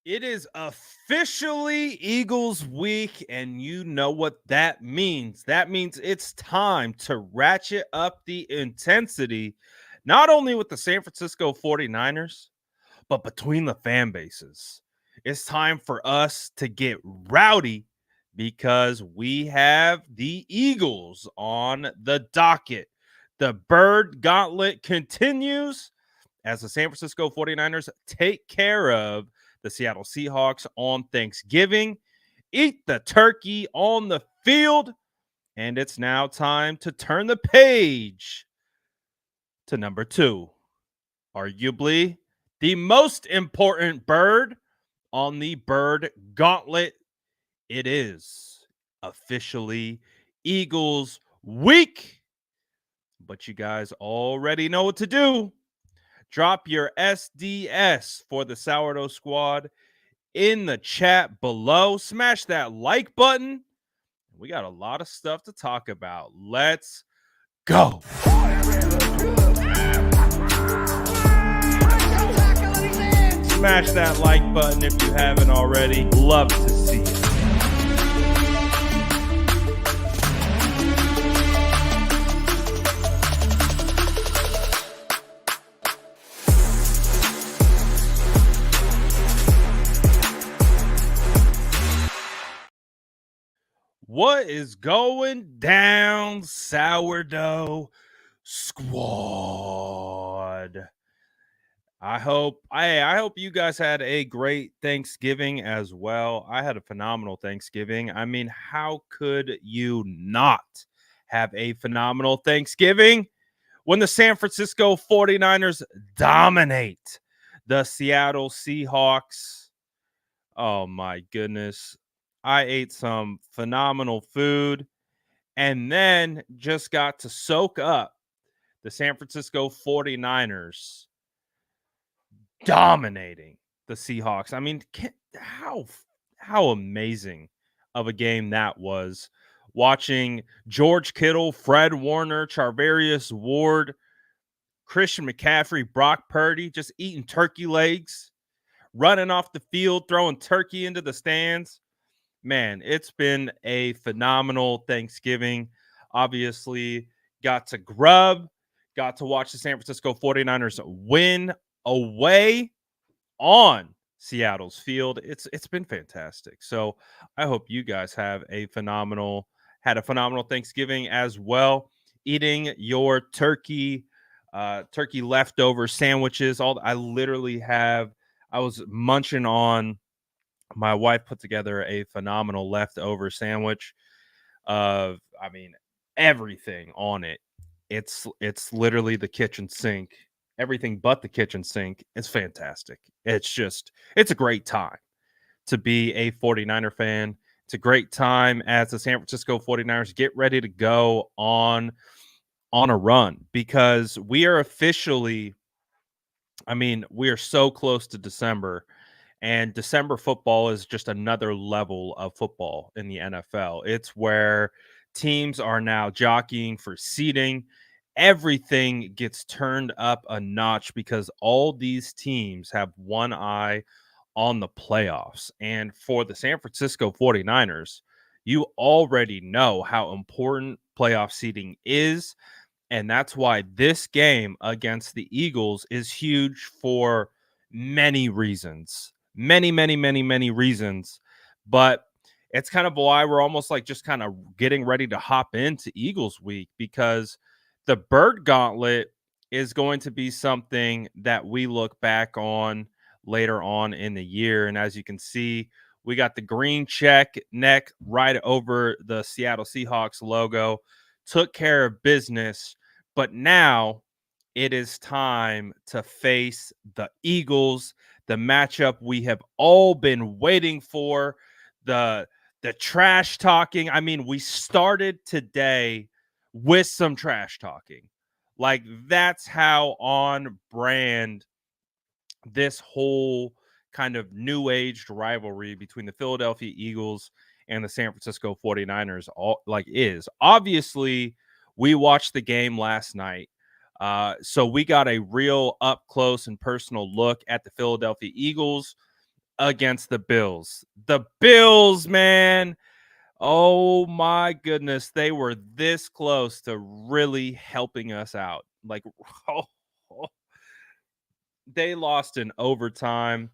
It is officially Eagles week, and you know what that means. That means it's time to ratchet up the intensity, not only with the San Francisco 49ers, but between the fan bases. It's time for us to get rowdy because we have the Eagles on the docket. The Bird Gauntlet continues as the San Francisco 49ers take care of the Seattle Seahawks on Thanksgiving. Eat the turkey on the field. And it's now time to turn the page to number 2. Arguably the most important bird on the Bird Gauntlet. It is officially Eagles week. But you guys already know what to do. Drop your SDS for the Sourdough Squad in the chat below. Smash that like button. We got a lot of stuff to talk about. Let's go. Smash that like button if you haven't already. Love to see it. What is going down, Sourdough Squad? I hope you guys had a great Thanksgiving as well. I had a phenomenal Thanksgiving. I mean, how could you not have a phenomenal Thanksgiving when the San Francisco 49ers dominate the Seattle Seahawks? Oh my goodness. I ate some phenomenal food and then just got to soak up the San Francisco 49ers dominating the Seahawks. I mean, how amazing of a game that was. Watching George Kittle, Fred Warner, Charvarius Ward, Christian McCaffrey, Brock Purdy just eating turkey legs, running off the field, throwing turkey into the stands. Man, it's been a phenomenal Thanksgiving. Obviously, got to grub, got to watch the San Francisco 49ers win away on Seattle's field. It's been fantastic. So I hope you guys had a phenomenal Thanksgiving as well. Eating your turkey leftover sandwiches. I was munching on. My wife put together a phenomenal leftover sandwich of, I mean, everything on it. It's literally the kitchen sink. Everything but the kitchen sink. It's fantastic. It's a great time to be a 49er fan. It's a great time as the San Francisco 49ers get ready to go on a run because we are officially, we are so close to December. And December football is just another level of football in the NFL. It's where teams are now jockeying for seeding. Everything gets turned up a notch because all these teams have one eye on the playoffs. And for the San Francisco 49ers, you already know how important playoff seeding is. And that's why this game against the Eagles is huge for many reasons. Many reasons. But it's kind of why we're almost like just kind of getting ready to hop into Eagles week because the Bird Gauntlet is going to be something that we look back on later on in the year. And as you can see, we got the green check neck right over the Seattle Seahawks logo. Took care of business. But now it is time to face the Eagles, the matchup we have all been waiting for, the trash talking. I mean, we started today with some trash talking. Like, that's how on brand this whole kind of new aged rivalry between the Philadelphia Eagles and the San Francisco 49ers is. Obviously, we watched the game last night. So we got a real up close and personal look at the Philadelphia Eagles. against the Bills. The Bills, man. Oh my goodness, they were this close to really helping us out. Like, they lost in overtime.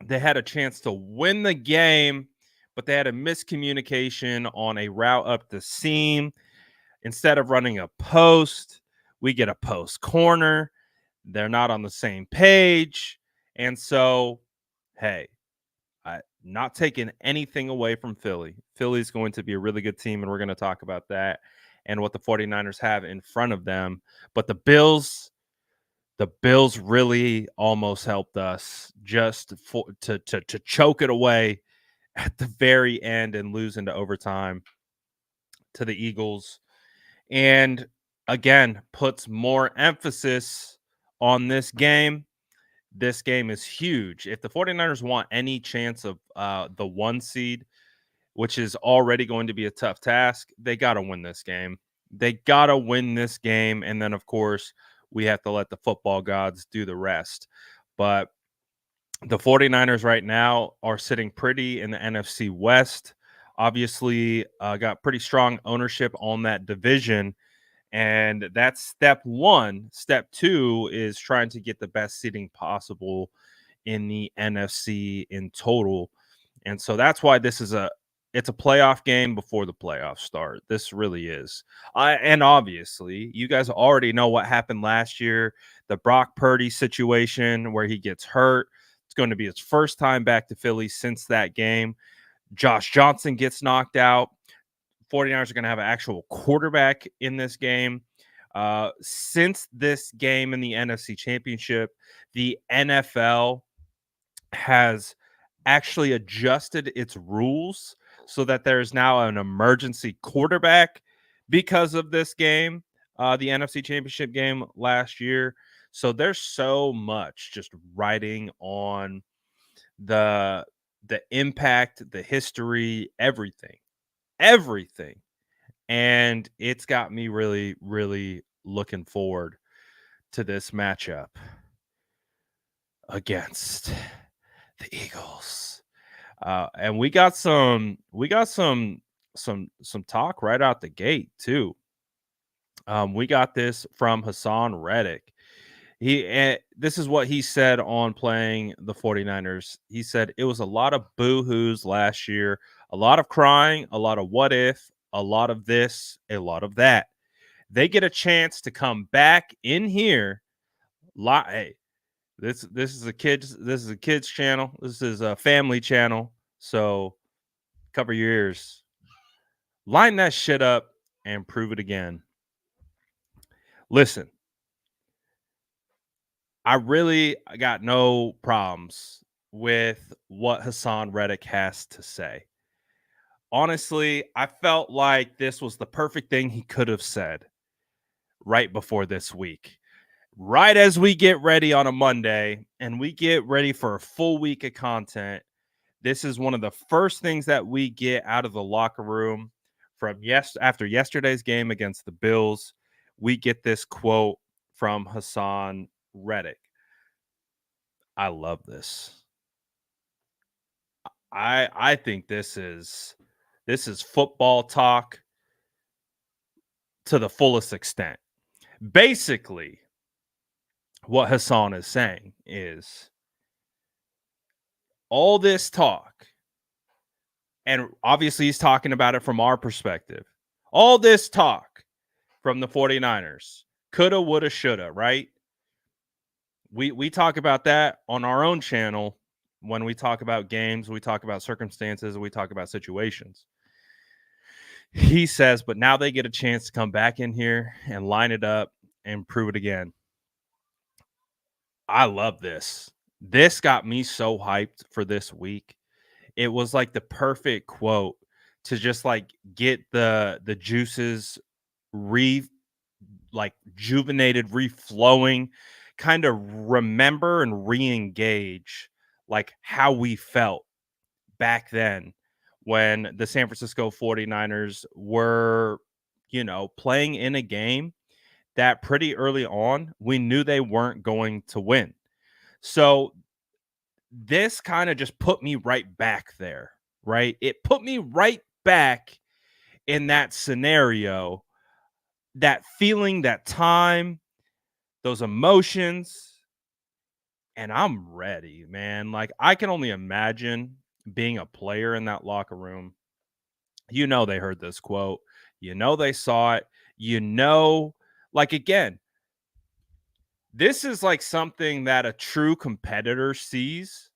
They had a chance to win the game, but they had a miscommunication on a route up the seam. Instead of running a post, we get a post corner. They're not on the same page. And so, hey, not taking anything away from Philly. Philly's going to be a really good team, and we're going to talk about that and what the 49ers have in front of them. But the Bills really almost helped us just to choke it away at the very end and lose into overtime to the Eagles. And again, puts more emphasis on this game. This game is huge. If the 49ers want any chance of the 1 seed, which is already going to be a tough task, they got to win this game. They got to win this game. And then, of course, we have to let the football gods do the rest. But the 49ers right now are sitting pretty in the NFC West. Obviously, got pretty strong ownership on that division. And that's step one. Step two is trying to get the best seating possible in the NFC in total. And so that's why it's a playoff game before the playoffs start. This really is. And obviously, you guys already know what happened last year, the Brock Purdy situation where he gets hurt. It's going to be his first time back to Philly since that game. Josh Johnson gets knocked out. 49ers are going to have an actual quarterback in this game. Since this game in the NFC Championship, the NFL has actually adjusted its rules so that there is now an emergency quarterback because of this game, the NFC Championship game last year. So there's so much just writing on the impact, the history, everything. And it's got me really, really looking forward to this matchup against the Eagles. And we got some talk right out the gate too. We got this from Hassan Reddick. This is what he said on playing the 49ers. He said it was a lot of boo-hoos last year, a lot of crying, a lot of what if, a lot of this, a lot of that. They get a chance to come back in here. Hey, this is a kids channel. This is a family channel. So cover your ears. Line that shit up and prove it again. Listen, I got no problems with what Hassan Reddick has to say. Honestly, I felt like this was the perfect thing he could have said right before this week. Right as we get ready on a Monday and we get ready for a full week of content, this is one of the first things that we get out of the locker room from after yesterday's game against the Bills. We get this quote from Hassan Reddick. I love this. I think this is football talk to the fullest extent. Basically, what Hassan is saying is all this talk, and obviously he's talking about it from our perspective. All this talk from the 49ers, coulda, woulda, shoulda, right? We talk about that on our own channel when we talk about games, we talk about circumstances, we talk about situations. He says, but now they get a chance to come back in here and line it up and prove it again. I love this. This got me so hyped for this week. It was like the perfect quote to just like get the juices juvenated, reflowing, kind of remember and re-engage like how we felt back then when the San Francisco 49ers were, playing in a game that pretty early on we knew they weren't going to win. So this kind of just put me right back there, right? It put me right back in that scenario, that feeling, that time, those emotions, and I'm ready, man. Like, I can only imagine being a player in that locker room. You know, they heard this quote, you know, they saw it, you know, like, again, this is like something that a true competitor sees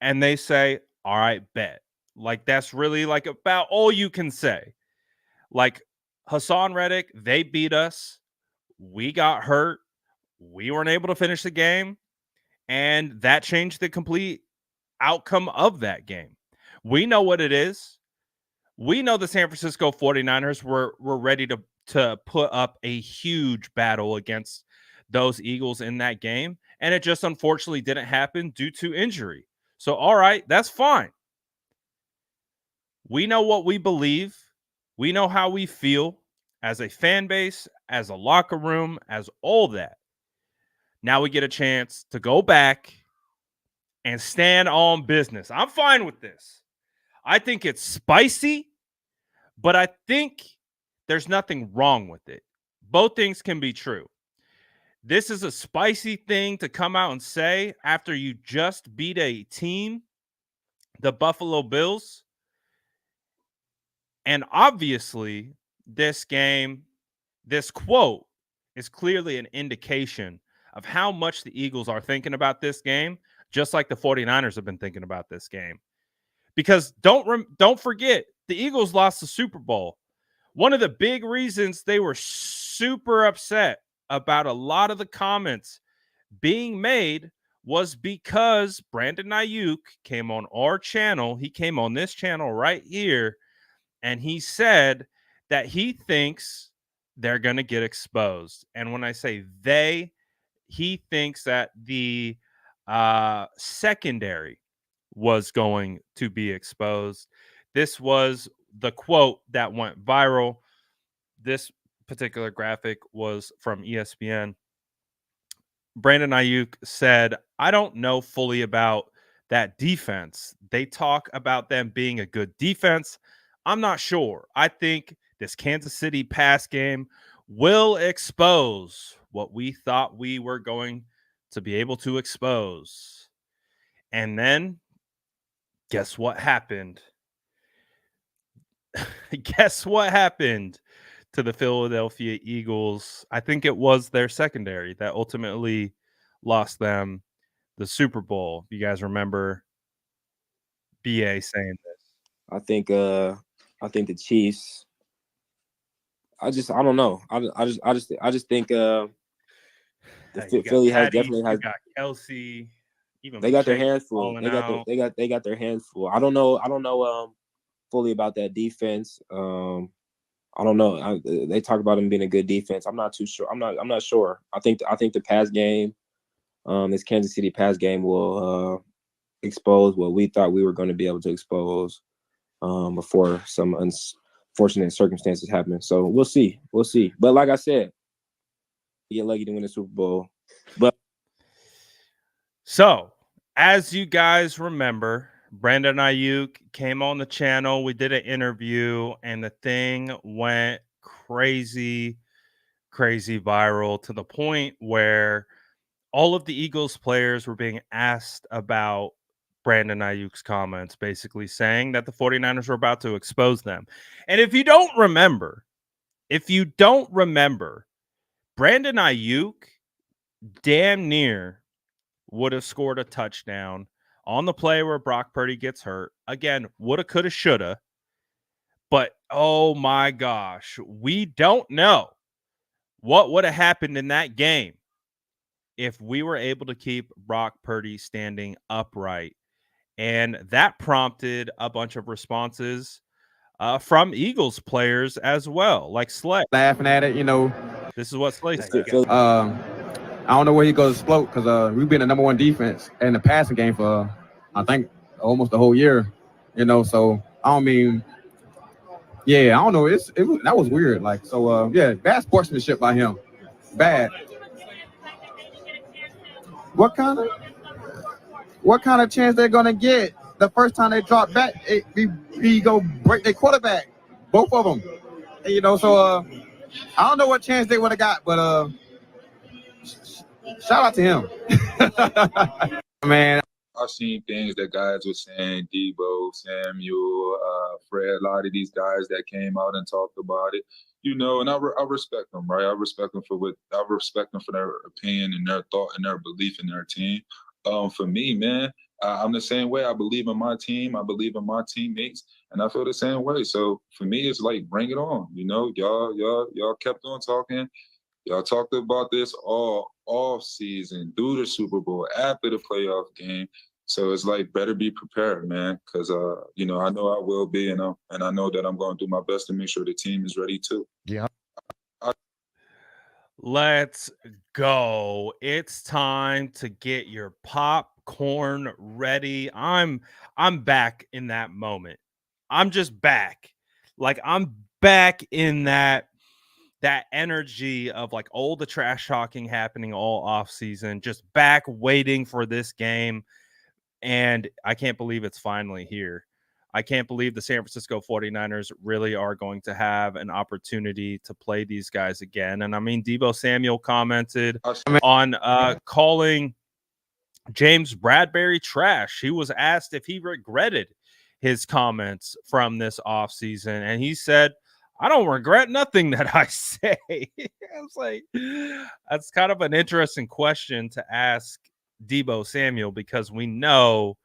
and they say, all right, bet. Like, that's really like about all you can say. Like, Hassan Reddick, they beat us. We got hurt. We weren't able to finish the game. And that changed the complete outcome of that game. We know what it is. We know the San Francisco 49ers were ready to put up a huge battle against those Eagles in that game. And it just unfortunately didn't happen due to injury. So, all right, that's fine. We know what we believe. We know how we feel as a fan base, as a locker room, as all that. Now we get a chance to go back and stand on business. I'm fine with this. I think it's spicy, but I think there's nothing wrong with it. Both things can be true. This is a spicy thing to come out and say after you just beat a team, the Buffalo Bills. And obviously, this game, this quote is clearly an indication of how much the Eagles are thinking about this game, just like the 49ers have been thinking about this game. Because don't forget, the Eagles lost the Super Bowl. One of the big reasons they were super upset about a lot of the comments being made was because Brandon Aiyuk came on our channel. He came on this channel right here, and he said that he thinks they're going to get exposed. And when I say they, he thinks that the secondary was going to be exposed. This was the quote that went viral. This particular graphic was from ESPN. Brandon Aiyuk said, I don't know fully about that defense. They talk about them being a good defense. I'm not sure. I think this Kansas City pass game will expose what we thought we were going to be able to expose. And then guess what happened? Guess what happened to the Philadelphia Eagles? I think it was their secondary that ultimately lost them the Super Bowl. You guys remember BA saying this? I think the Chiefs. I don't know. I just think Philly has definitely has. You got Kelsey. Even they got their Pacheco hands full. falling They got out. they got their hands full. I don't know fully about that defense. I don't know. They talk about them being a good defense. I'm not too sure. I'm not sure. I think the pass game, this Kansas City pass game will expose what we thought we were going to be able to expose before some unfortunate circumstances happen. So we'll see. But like I said, you get lucky to win the Super Bowl. But so, as you guys remember, Brandon Aiyuk came on the channel. We did an interview, and the thing went crazy viral to the point where all of the Eagles players were being asked about Brandon Aiyuk's comments, basically saying that the 49ers were about to expose them. And if you don't remember, Brandon Aiyuk damn near would have scored a touchdown on the play where Brock Purdy gets hurt. Again, woulda, coulda, shoulda. But oh my gosh, we don't know what would have happened in that game if we were able to keep Brock Purdy standing upright. And that prompted a bunch of responses from Eagles players as well, like Slay. Laughing at it, This is what Slay said. I don't know where he goes to explode because we've been the number one defense in the passing game for, I think, almost the whole year. So I don't mean, I don't know. That was weird. Like, so, bad sportsmanship by him. Bad. What kind of what kind of chance they're gonna get the first time they drop back? We go break their quarterback, both of them. And, so I don't know what chance they would have got, but shout out to him, man. I've seen things that guys were saying, Deebo, Samuel, Fred, a lot of these guys that came out and talked about it, and I respect them, right? I respect them for their opinion and their thought and their belief in their team. For me, man, I'm the same way. I believe in my team. I believe in my teammates, and I feel the same way. So for me, it's like, bring it on. Y'all kept on talking. Y'all talked about this all off season, through the Super Bowl, after the playoff game. So it's like, better be prepared, man, because I know I will be, and I know that I'm going to do my best to make sure the team is ready too. Yeah. Let's go. It's time to get your popcorn ready. I'm back in that moment. I'm just back. Like, I'm back in that energy of like all the trash talking happening all off season, just back waiting for this game. And I can't believe it's finally here. I can't believe the San Francisco 49ers really are going to have an opportunity to play these guys again. And I mean, Deebo Samuel commented on calling James Bradbury trash. He was asked if he regretted his comments from this offseason, and he said, I don't regret nothing that I say. I was like, that's kind of an interesting question to ask Deebo Samuel, because we know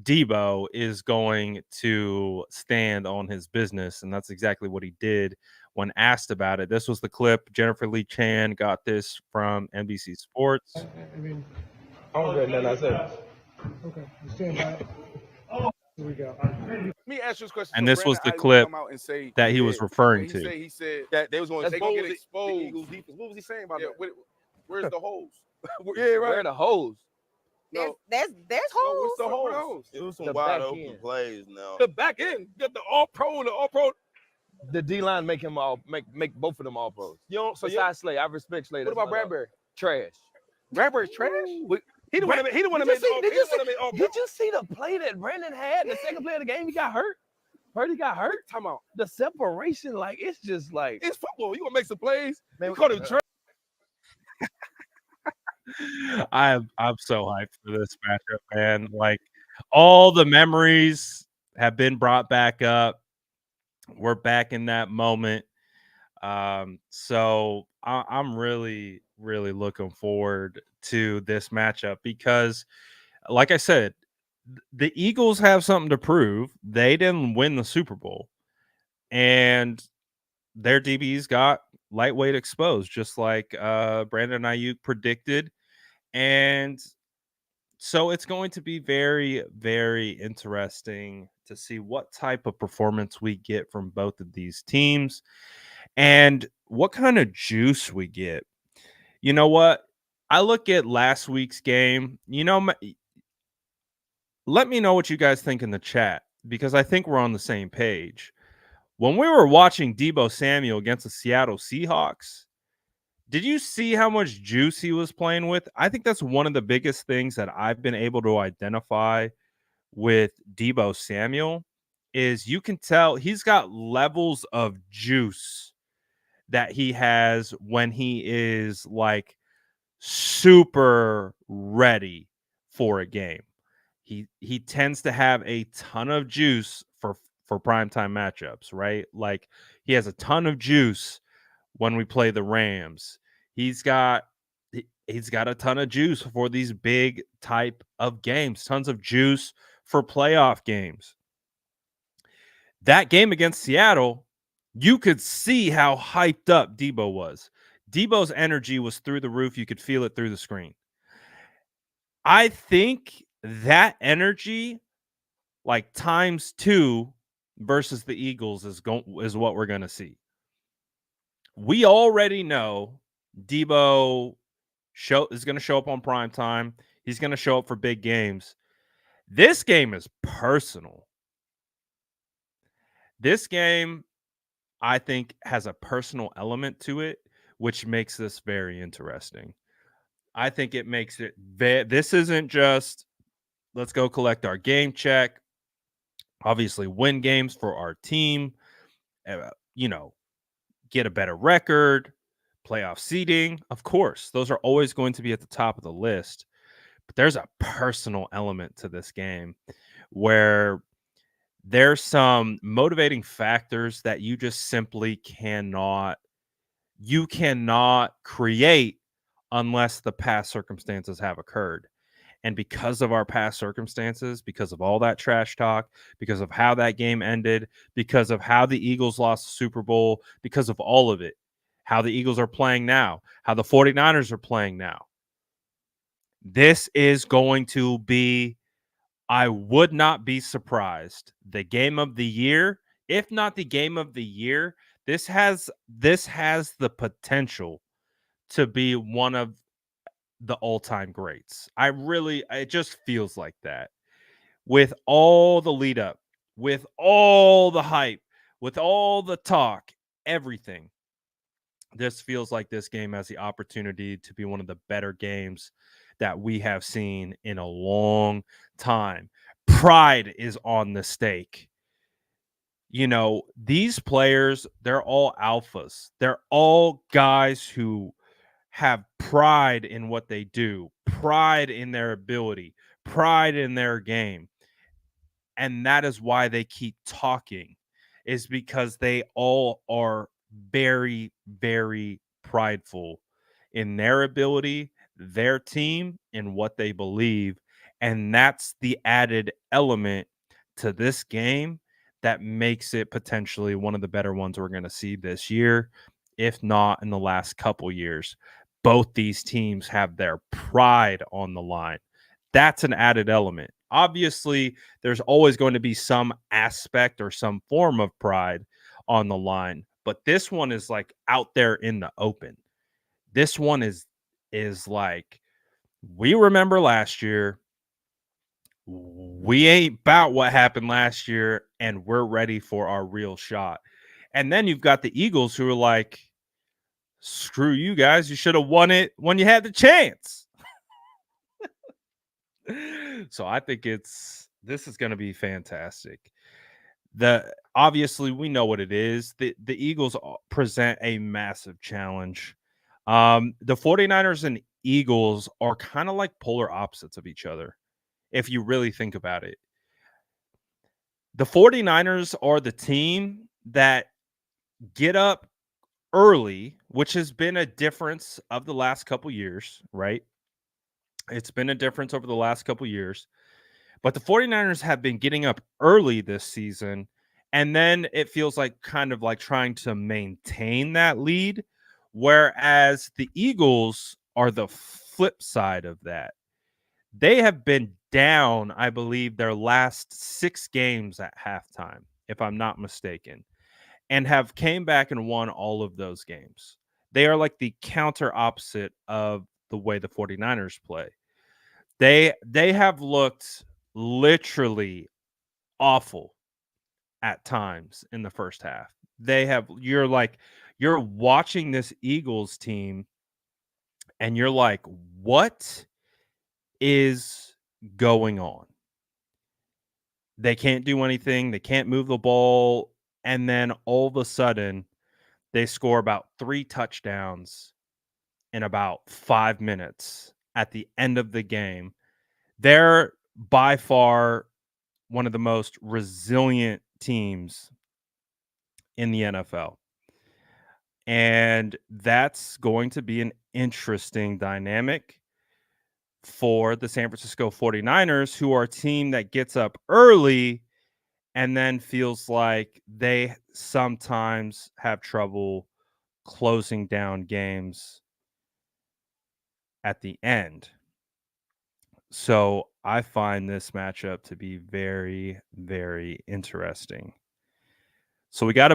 Deebo is going to stand on his business, and that's exactly what he did when asked about it. This was the clip. Jennifer Lee Chan got this from NBC Sports. I mean, I don't regret nothing I said. Okay, you stand by it. Here we go. Let me ask you this question. And So this was the Brandon Aiyuk clip come out and say that he was referring to. He said that they was going to get exposed. The Eagles defense. What was he saying about that? Where's the holes? Yeah, right. Where are the holes? No, there's holes. What's the holes? It was some The wide back open end. plays now. The back end. You got the all pro and the all pro. The D line make him all make both of them all pros. You don't. So Besides Slay, I respect Slay. what about Bradbury? Trash. Bradbury's trash. He the one that made. He the one that made all pro. Did you see the play that Brandon had? The second play of the game, he got hurt. Purdy got hurt. Time out. The separation, like, it's just like, It's football. You gonna make some plays? man, You call him trash. I'm so hyped for this matchup, man. Like, all the memories have been brought back up. We're back in that moment. So I'm really, really looking forward to this matchup because, like I said, the Eagles have something to prove. They didn't win the Super Bowl, and their DBs got lightweight exposed, just like Brandon Aiyuk predicted. And so it's going to be very, very interesting to see what type of performance we get from both of these teams and what kind of juice we get. You know what? I look at last week's game, let me know what you guys think in the chat, because I think we're on the same page. When we were watching Deebo Samuel against the Seattle Seahawks, did you see how much juice he was playing with? I think that's one of the biggest things that I've been able to identify with Deebo Samuel is you can tell he's got levels of juice that he has when he is like super ready for a game. He tends to have a ton of juice for primetime matchups, right? Like, he has a ton of juice when we play the Rams. He's got a ton of juice for these big type of games, tons of juice for playoff games. That game against Seattle, you could see how hyped up Deebo was. Deebo's energy was through the roof. You could feel it through the screen. I think that energy, like times 2 versus the Eagles, is what we're going to see. We already know Deebo is going to show up on prime time. He's going to show up for big games. This game is personal. This game, I think, has a personal element to it, which makes this very interesting. I think it makes it this isn't just Let's go collect our game check. Obviously, win games for our team. You know, get a better record, playoff seeding. Of course, those are always going to be at the top of the list. But there's a personal element to this game where there's some motivating factors that you just simply cannot create unless the past circumstances have occurred. And because of our past circumstances, because of all that trash talk, because of how that game ended, because of how the Eagles lost the Super Bowl, because of all of it, how the Eagles are playing now, how the 49ers are playing now, this is going to be, I would not be surprised, the game of the year. If not the game of the year, this has the potential to be one of the all-time greats. It just feels like that. With all the lead up, with all the hype, with all the talk, everything. This feels like this game has the opportunity to be one of the better games that we have seen in a long time. Pride is on the stake. You know, these players, they're all alphas. They're all guys who have pride in what they do, pride in their ability, pride in their game. And that is why they keep talking, is because they all are very, very prideful in their ability, their team, and what they believe. And that's the added element to this game that makes it potentially one of the better ones we're going to see this year, if not in the last couple years. Both these teams have their pride on the line. That's an added element. Obviously, there's always going to be some aspect or some form of pride on the line, but this one is like out there in the open. This one is like, we remember last year. We ain't about what happened last year, and we're ready for our real shot. And then you've got the Eagles who are like, screw you guys. You should have won it when you had the chance. So I think this is going to be fantastic. Obviously we know what it is. The Eagles present a massive challenge. The 49ers and Eagles are kind of like polar opposites of each other, if you really think about it. The 49ers are the team that get up early, which has been a difference of the last couple years, right? It's been a difference over the last couple years. But the 49ers have been getting up early this season, and then it feels like kind of like trying to maintain that lead, whereas the Eagles are the flip side of that. They have been down, I believe, their last 6 games at halftime, if I'm not mistaken, and have came back and won all of those games. They are like the counter opposite of the way the 49ers play. They have looked literally awful at times in the first half. You're watching this Eagles team and you're like, what is going on? They can't do anything. They can't move the ball. And then all of a sudden, they score about 3 touchdowns in about 5 minutes at the end of the game. They're by far one of the most resilient teams in the NFL. And that's going to be an interesting dynamic for the San Francisco 49ers, who are a team that gets up early and then feels like they sometimes have trouble closing down games at the end. So I find this matchup to be very, very interesting. So we got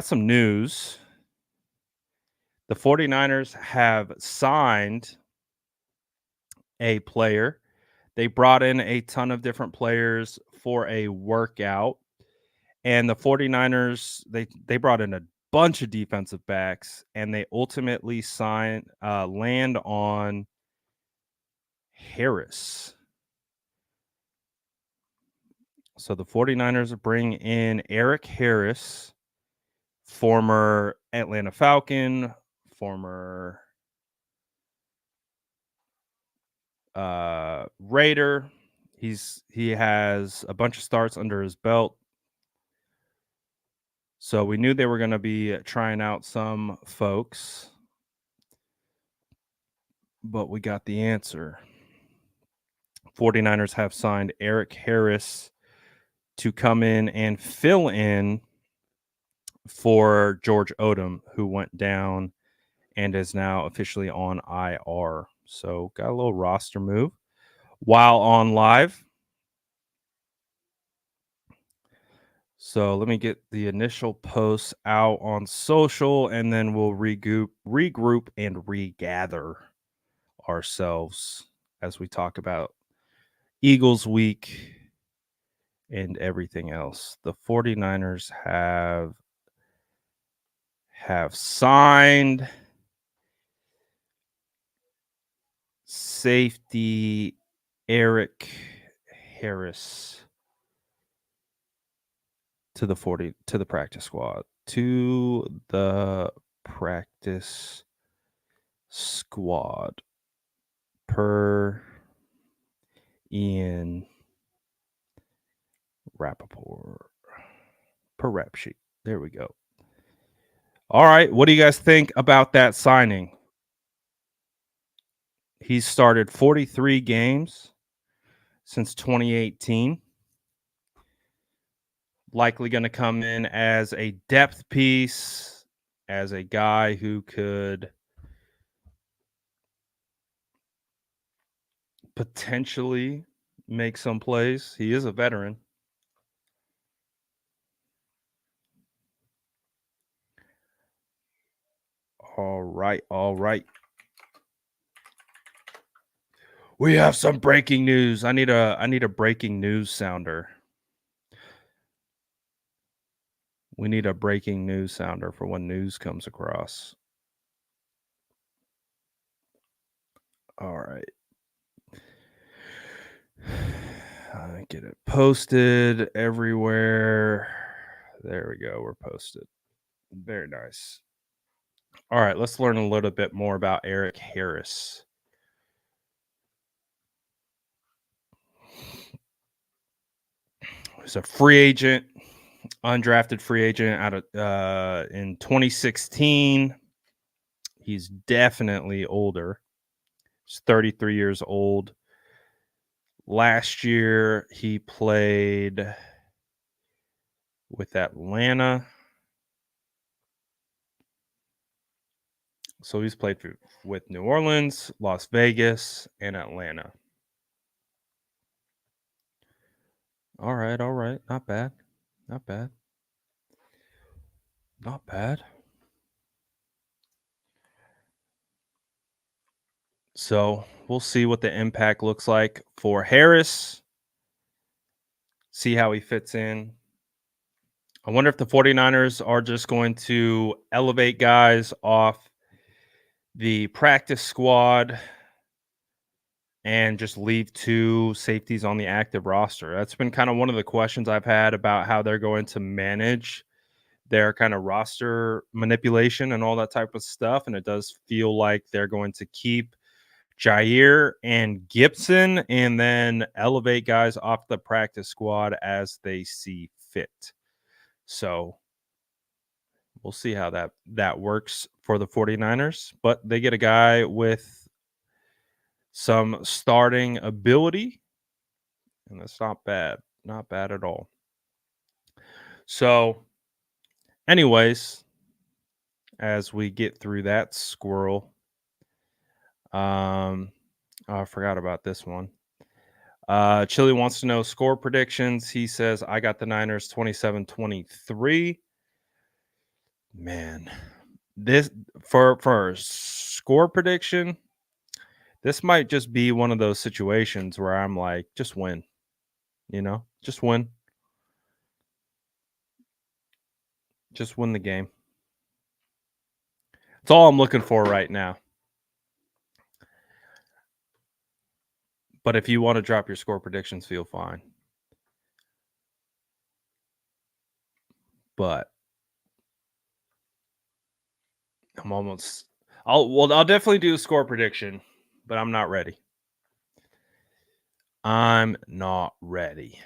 some news. The 49ers have signed a player. They brought in a ton of different players for a workout. And the 49ers, they brought in a bunch of defensive backs, and they ultimately land on Harris. So the 49ers bring in Eric Harris, former Atlanta Falcon, former Raider. He has a bunch of starts under his belt. So we knew they were going to be trying out some folks, but we got the answer. 49ers have signed Eric Harris to come in and fill in for George Odom, who went down and is now officially on IR. So got a little roster move while on live. So let me get the initial posts out on social, and then we'll regroup and regather ourselves as we talk about Eagles week and everything else. The 49ers have signed safety Eric Harris to the practice squad. To the practice squad per Ian Rappaport. Per rap sheet. There we go. All right. What do you guys think about that signing? He's started 43 games since 2018. Likely going to come in as a depth piece, as a guy who could potentially make some plays. He is a veteran. All right. We have some breaking news. I need a breaking news sounder. We need a breaking news sounder for when news comes across. All right. Get it posted everywhere. There we go. We're posted. Very nice. All right. Let's learn a little bit more about Eric Harris. He's a free agent, undrafted free agent out of in 2016. He's definitely older. He's 33 years old. Last year, he played with Atlanta. So he's played with New Orleans, Las Vegas, and Atlanta. All right. Not bad. So we'll see what the impact looks like for Harris. See how he fits in. I wonder if the 49ers are just going to elevate guys off the practice squad and just leave 2 safeties on the active roster. That's been kind of one of the questions I've had about how they're going to manage their kind of roster manipulation and all that type of stuff. And it does feel like they're going to keep Jair and Gibson and then elevate guys off the practice squad as they see fit. So we'll see how that works for the 49ers, but they get a guy with some starting ability, and that's not bad at all. So anyways, as we get through that squirrel, I forgot about this one. Chili wants to know score predictions. He says, I got the Niners 27-23. Man, this for score prediction, this might just be one of those situations where I'm like, just win. Just win. Just win the game. That's all I'm looking for right now. But if you want to drop your score predictions, feel fine. but I'm almost. I'll definitely do a score prediction, but I'm not ready. I'm not ready.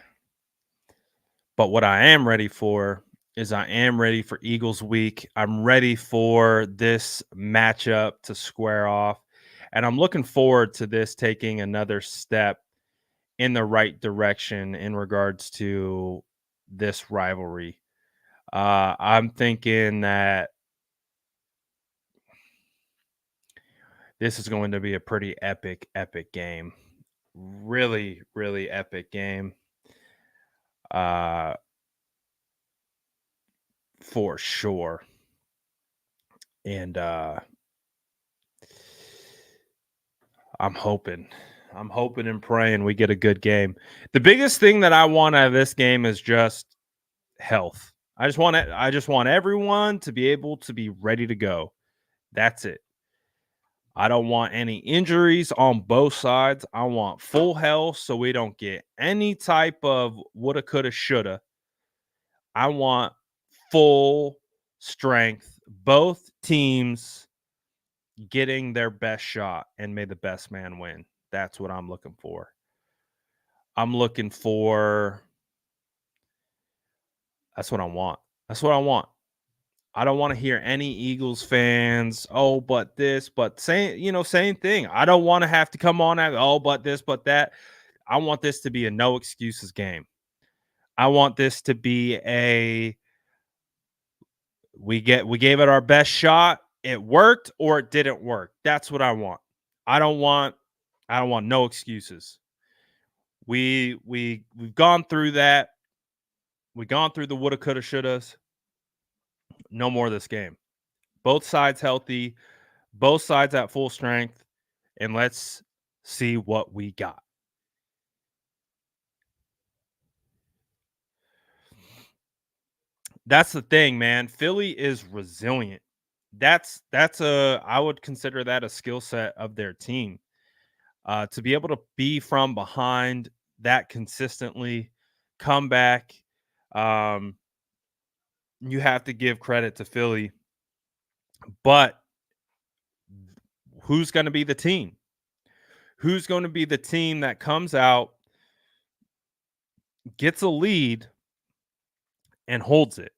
But what I am ready for is I am ready for Eagles week. I'm ready for this matchup to square off. And I'm looking forward to this taking another step in the right direction in regards to this rivalry. I'm thinking that this is going to be a pretty epic game. Really, really epic game. For sure. And I'm hoping and praying we get a good game. The biggest thing that I want out of this game is just health. I just want everyone to be able to be ready to go. That's it. I don't want any injuries on both sides. I want full health so we don't get any type of woulda, coulda, shoulda. I want full strength. Both teams getting their best shot, and may the best man win. That's what I'm looking for. That's what I want. That's what I want. I don't want to hear any Eagles fans, oh, but this, but same thing. I don't want to have to come on and, oh, but this, but that. I want this to be a no excuses game. I want this to be we gave it our best shot. It worked or it didn't work. That's what I want. I don't want no excuses. We've gone through that. We've gone through the woulda, coulda, shouldas. No more of this game. Both sides healthy, both sides at full strength, and let's see what we got. That's the thing, man. Philly is resilient. I would consider that a skill set of their team. To be able to be from behind that consistently, come back. You have to give credit to Philly. But who's going to be the team? Who's going to be the team that comes out, gets a lead, and holds it?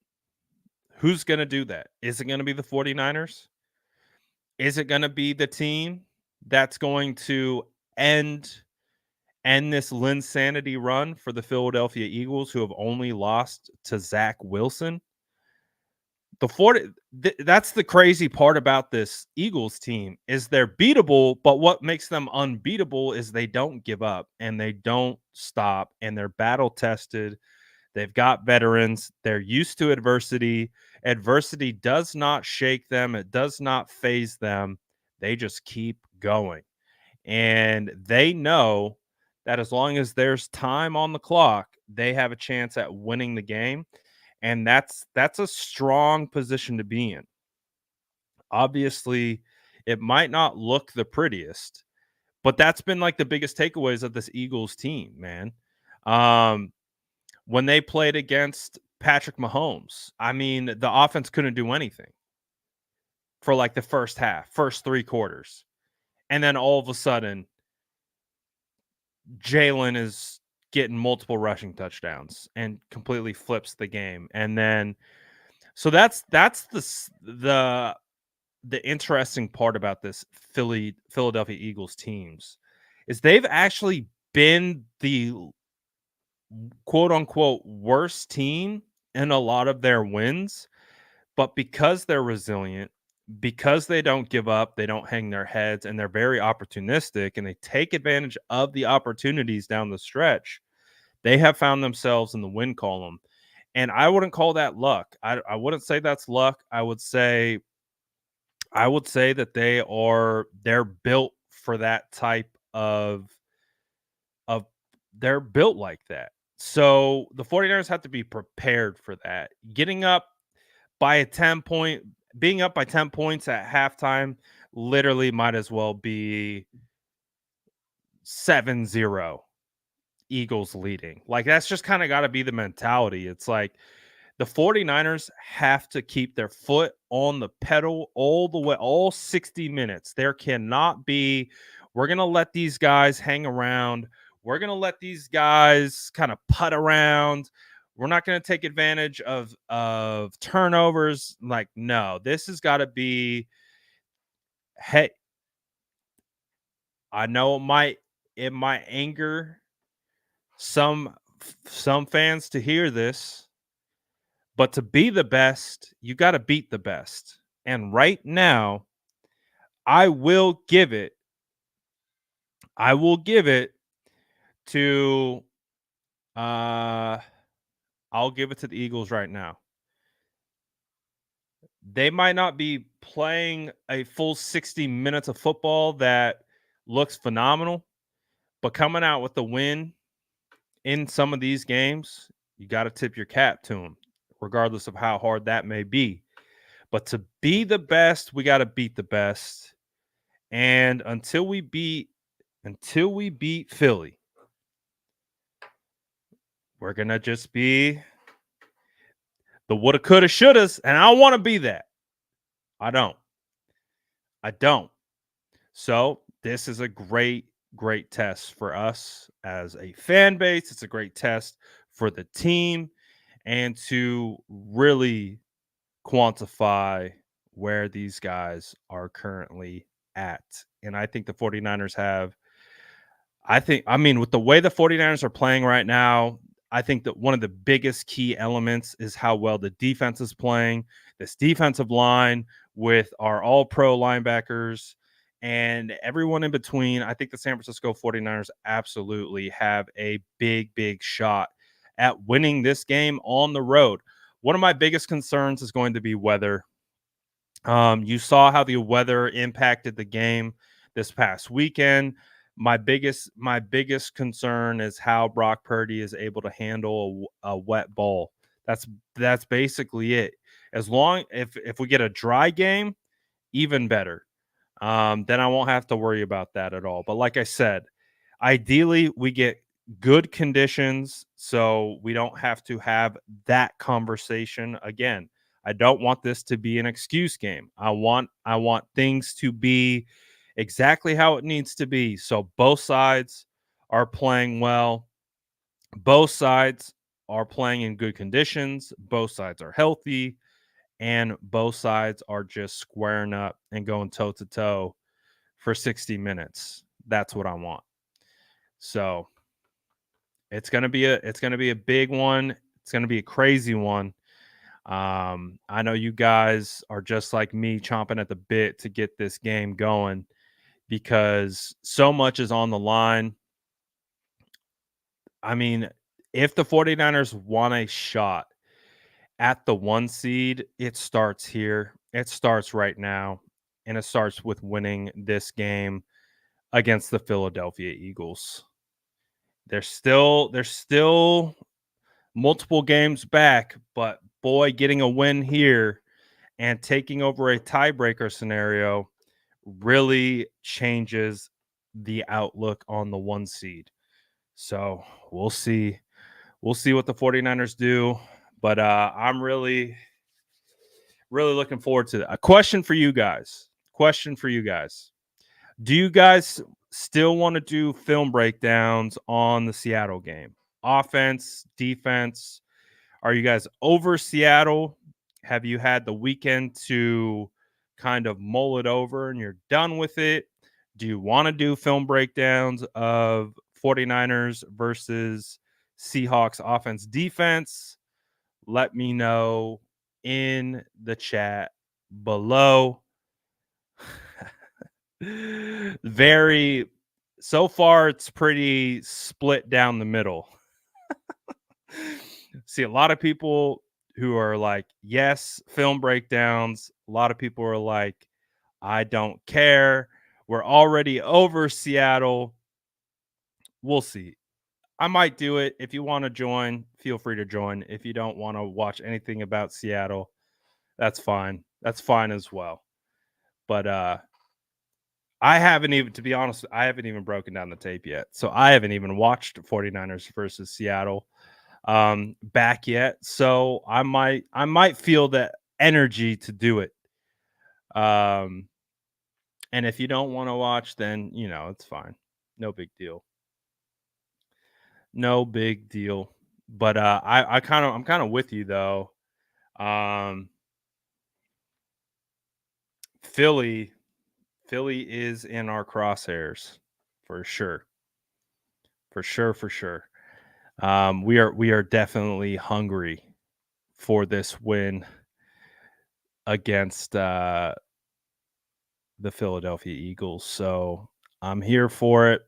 Who's going to do that? Is it going to be the 49ers? Is it going to be the team that's going to end this Linsanity run for the Philadelphia Eagles, who have only lost to Zach Wilson? That's the crazy part about this Eagles team is they're beatable, but what makes them unbeatable is they don't give up and they don't stop and they're battle tested. They've got veterans. They're used to adversity. Adversity does not shake them. It does not phase them. They just keep going. And they know that as long as there's time on the clock, they have a chance at winning the game. And that's a strong position to be in. Obviously, it might not look the prettiest, but that's been like the biggest takeaways of this Eagles team, man. When they played against Patrick Mahomes, I mean, the offense couldn't do anything for like the first half, first 3 quarters. And then all of a sudden, Jalen is getting multiple rushing touchdowns and completely flips the game. And then, so that's the interesting part about this Philadelphia Eagles teams is they've actually been the quote unquote worst team in a lot of their wins, but because they're resilient, because they don't give up, they don't hang their heads, and they're very opportunistic and they take advantage of the opportunities down the stretch, they have found themselves in the win column. And I wouldn't call that luck. I wouldn't say that's luck. I would say that they're built for that type of they're built like that. So the 49ers have to be prepared for that. Being up by 10 points at halftime literally might as well be 7-0 Eagles leading. Like, that's just kind of got to be the mentality. It's like The 49ers have to keep their foot on the pedal all the way, all 60 minutes. There cannot be, we're going to let these guys hang around. We're going to let these guys kind of putt around. We're not going to take advantage of turnovers. Like, no, this has got to be, hey, I know it might anger some fans to hear this, but to be the best, you got to beat the best. And right now, I will give it to I'll give it to the Eagles right now. They might not be playing a full 60 minutes of football that looks phenomenal, but coming out with the win in some of these games, you got to tip your cap to them, regardless of how hard that may be. But to be the best, we got to beat the best. And until we beat Philly, we're going to just be the woulda, coulda, shouldas. And I don't want to be that. I don't. So this is a great test for us as a fan base. It's a great test for the team and to really quantify where these guys are currently at. And I think the 49ers have, with the way the 49ers are playing right now, I think that one of the biggest key elements is how well the defense is playing. This defensive line with our all-pro linebackers and everyone in between. I think the San Francisco 49ers absolutely have a big shot at winning this game on the road. One of my biggest concerns is going to be weather. You saw how the weather impacted the game this past weekend. My biggest concern is how Brock Purdy is able to handle a wet ball. That's basically it. As long if we get a dry game, even better. Then I won't have to worry about that at all. But like I said, ideally we get good conditions so we don't have to have that conversation again. I don't want this to be an excuse game. I want things to be exactly how it needs to be. So both sides are playing well. Both sides are playing in good conditions. Both sides are healthy. And both sides are just squaring up and going toe to toe for 60 minutes. That's what I want. So it's gonna be a big one. It's gonna be a crazy one. I know you guys are just like me, chomping at the bit to get this game going because so much is on the line. I mean, if the 49ers want a shot at the 1 seed, it starts here. It starts right now, and it starts with winning this game against the Philadelphia Eagles. They're still multiple games back, but boy, getting a win here and taking over a tiebreaker scenario really changes the outlook on the 1 seed. So we'll see. We'll see what the 49ers do. But I'm really looking forward to that. A question for you guys. Do you guys still want to do film breakdowns on the Seattle game? Offense, defense. Are you guys over Seattle? Have you had the weekend to kind of mull it over and you're done with it? Do you want to do film breakdowns of 49ers versus Seahawks offense defense? Let me know in the chat below. So far it's pretty split down the middle. See a lot of people who are like, yes, film breakdowns. A lot of people are like, I don't care. We're already over Seattle. We'll see. I might do it. If you want to join, feel free to join. If you don't want to watch anything about Seattle, that's fine. That's fine as well. But I haven't even, to be honest, I haven't even broken down the tape yet. So I haven't even watched 49ers versus Seattle. back yet. So I might feel the energy to do it. And if you don't want to watch, then it's fine. No big deal. No big deal. But I'm kind of with you though. Philly is in our crosshairs for sure. For sure. We are definitely hungry for this win against the Philadelphia Eagles. So I'm here for it.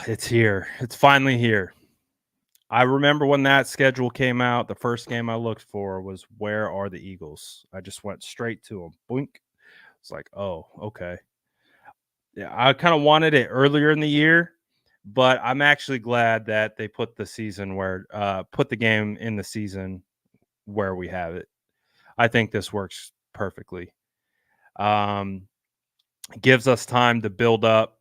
It's here. It's finally here. I remember when that schedule came out, the first game I looked for was where are the Eagles? I just went straight to them. Boink. It's like, oh, okay. Yeah, I kind of wanted it earlier in the year, but I'm actually glad that they put the game in the season where we have it. I think this works perfectly. Gives us time to build up,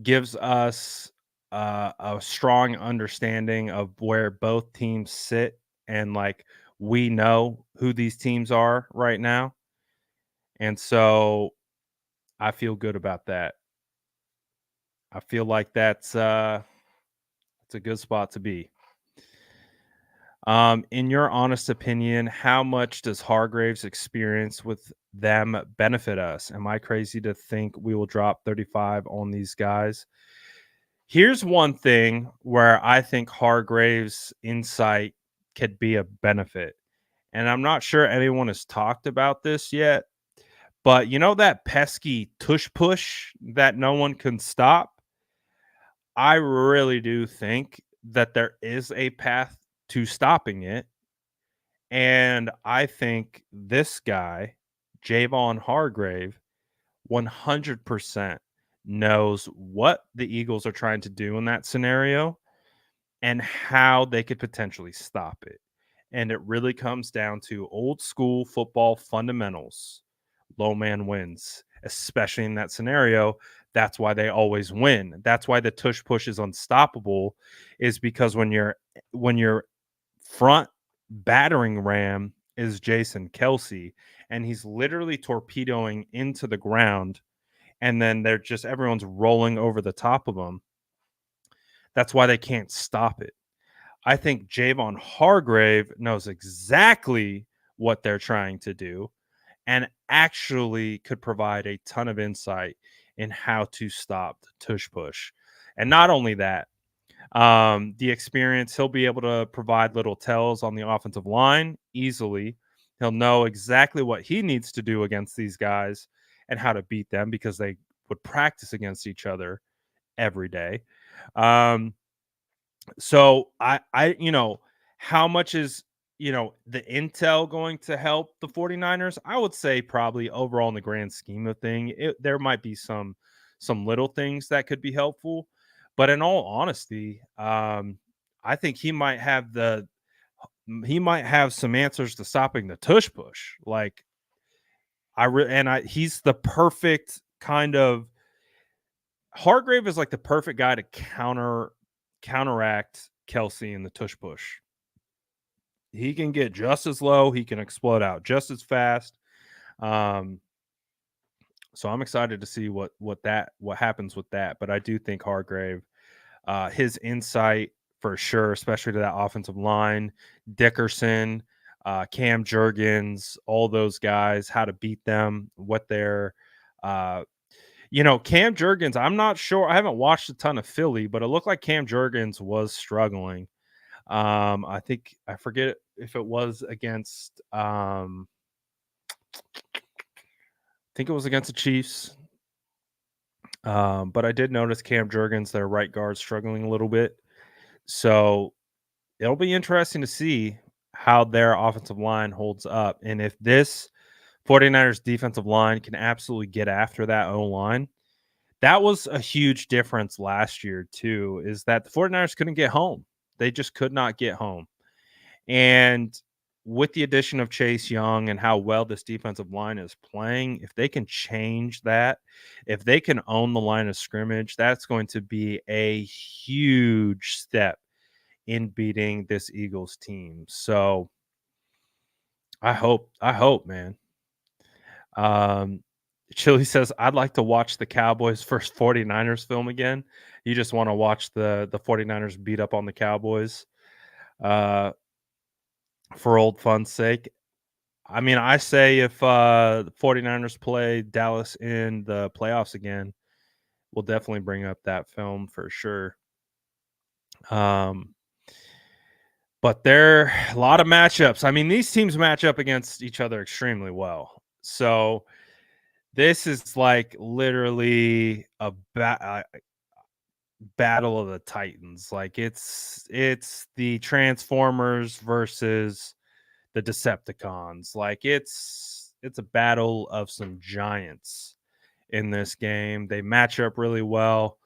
gives us a strong understanding of where both teams sit, and like we know who these teams are right now. And so I feel good about that. I feel like it's a good spot to be. In your honest opinion, how much does Hargraves' experience with them benefit us? Am I crazy to think we will drop 35 on these guys? Here's one thing where I think Hargraves' insight could be a benefit. And I'm not sure anyone has talked about this yet, but that pesky tush push that no one can stop? I really do think that there is a path to stopping it. And I think this guy, Javon Hargrave, 100% knows what the Eagles are trying to do in that scenario and how they could potentially stop it. And it really comes down to old school football fundamentals. Low man wins, especially in that scenario. That's why they always win. That's why the tush push is unstoppable, is because when your front battering ram is Jason Kelsey, and he's literally torpedoing into the ground, and then everyone's rolling over the top of him. That's why they can't stop it. I think Javon Hargrave knows exactly what they're trying to do and actually could provide a ton of insight in how to stop the tush push. And not only that, the experience, he'll be able to provide little tells on the offensive line easily. He'll know exactly what he needs to do against these guys and how to beat them because they would practice against each other every day. So how much is, the intel going to help the 49ers? I would say probably overall in the grand scheme of thing, there might be some little things that could be helpful. But in all honesty, I think he might have some answers to stopping the tush push. Like he's the perfect kind of Hargrave is like the perfect guy to counteract Kelsey in the tush push. He can get just as low. He can explode out just as fast. So I'm excited to see what happens with that. But I do think Hargrave, his insight for sure, especially to that offensive line, Dickerson, Cam Jurgens, all those guys, how to beat them, what they're Cam Jurgens, I'm not sure. I haven't watched a ton of Philly, but it looked like Cam Jurgens was struggling. I forget if it was against I think it was against the Chiefs. But I did notice Cam Jurgens, their right guard, struggling a little bit. So it'll be interesting to see how their offensive line holds up. And if this 49ers defensive line can absolutely get after that O-line, that was a huge difference last year too, is that the 49ers couldn't get home. They just could not get home. And with the addition of Chase Young and how well this defensive line is playing, if they can change that, if they can own the line of scrimmage, that's going to be a huge step in beating this Eagles team. So I hope, man. Chili says, I'd like to watch the Cowboys first 49ers film again. You just want to watch the 49ers beat up on the Cowboys for old fun's sake. I mean, I say if the 49ers play Dallas in the playoffs again, we'll definitely bring up that film for sure. But there are a lot of matchups. I mean, these teams match up against each other extremely well. So this is like literally a battle of the Titans. Like it's the Transformers versus the Decepticons. Like it's a battle of some giants in this game. They match up really well.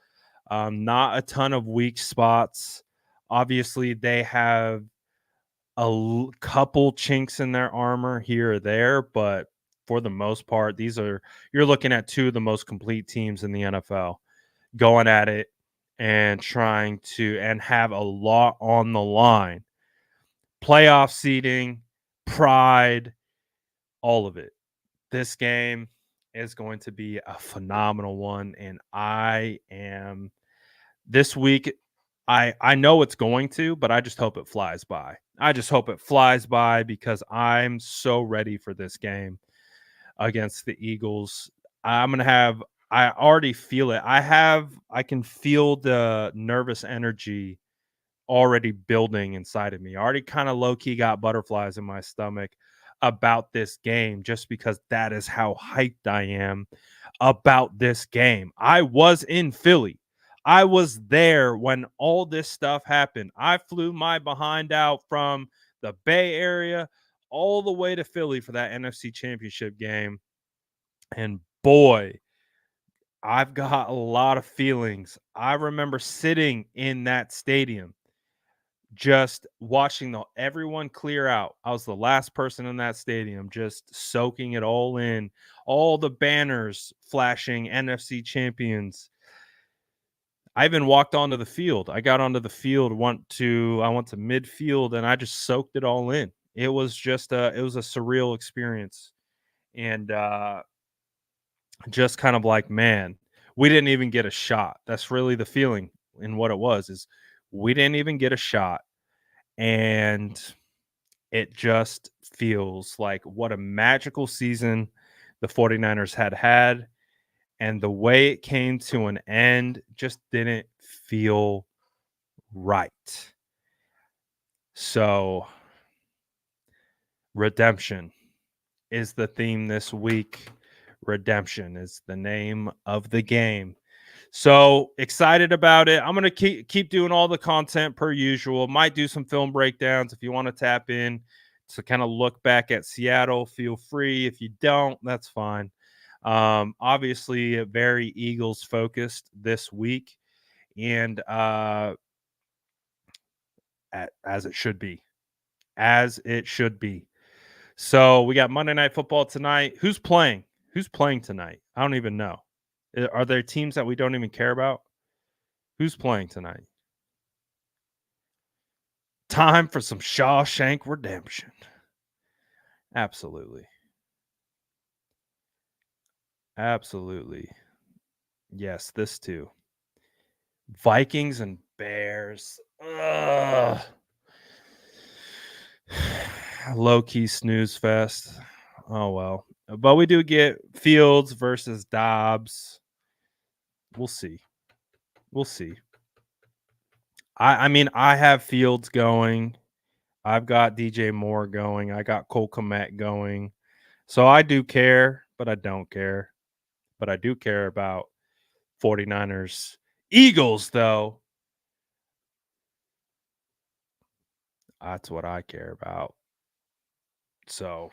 Not a ton of weak spots. Obviously, they have couple chinks in their armor here or there, but for the most part, you're looking at two of the most complete teams in the NFL going at it and trying to and have a lot on the line. Playoff seeding, pride, all of it. This game is going to be a phenomenal one, and this week I know it's going to, but I just hope it flies by. I just hope it flies by because I'm so ready for this game against the Eagles. I already feel it. I can feel the nervous energy already building inside of me. I already kind of low-key got butterflies in my stomach about this game just because that is how hyped I am about this game. I was in Philly. I was there when all this stuff happened. I flew my behind out from the Bay Area all the way to Philly for that NFC Championship game. And boy, I've got a lot of feelings. I remember sitting in that stadium just watching everyone clear out. I was the last person in that stadium, just soaking it all in. All the banners flashing NFC champions. I even walked onto the field. I got onto the field, I went to midfield, and I just soaked it all in. It was just a surreal experience. And just kind of like, man, we didn't even get a shot. That's really the feeling in what it was, is we didn't even get a shot. And it just feels like what a magical season the 49ers had. And the way it came to an end just didn't feel right. So, redemption is the theme this week. Redemption is the name of the game. So excited about it. I'm going to keep doing all the content per usual. Might do some film breakdowns if you want to tap in to kind of look back at Seattle. Feel free. If you don't, that's fine. Obviously, very Eagles focused this week, and as it should be. As it should be. So we got Monday Night Football tonight. Who's playing? Who's playing tonight? I don't even know. Are there teams that we don't even care about? Who's playing tonight? Time for some Shawshank Redemption. Absolutely. Absolutely. Yes, this too. Vikings and Bears. Ugh. Low-key snooze fest. Oh, well. But we do get Fields versus Dobbs. We'll see. We'll see. I mean, I have Fields going. I've got DJ Moore going. I got Cole Kmet going. So I do care, but I don't care. But I do care about 49ers. Eagles, though. That's what I care about. So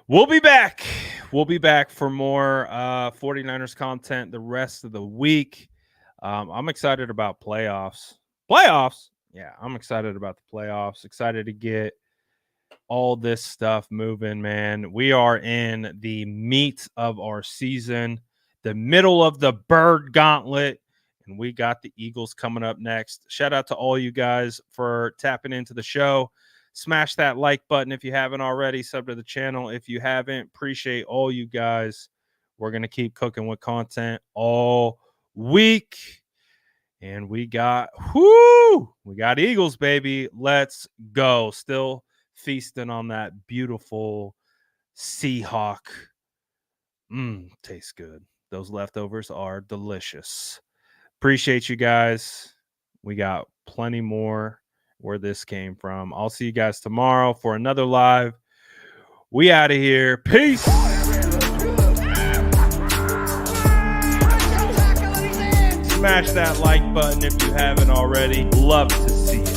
we'll be back. We'll be back for more 49ers content the rest of the week. I'm excited about playoffs. Playoffs. Yeah, I'm excited about the playoffs. Excited to get all this stuff moving, man. We are in the meat of our season, the middle of the bird gauntlet, and we got the Eagles coming up next. Shout out to all you guys for tapping into the show. Smash that like button if you haven't already. Sub to the channel if you haven't. Appreciate all you guys. We're going to keep cooking with content all week. And we got Eagles, baby. Let's go. Still feasting on that beautiful Seahawk. Tastes good. Those leftovers are delicious. Appreciate you guys. We got plenty more where this came from. I'll see you guys tomorrow for another live. We out of here. Peace. Smash that like button if you haven't already. Love to see you.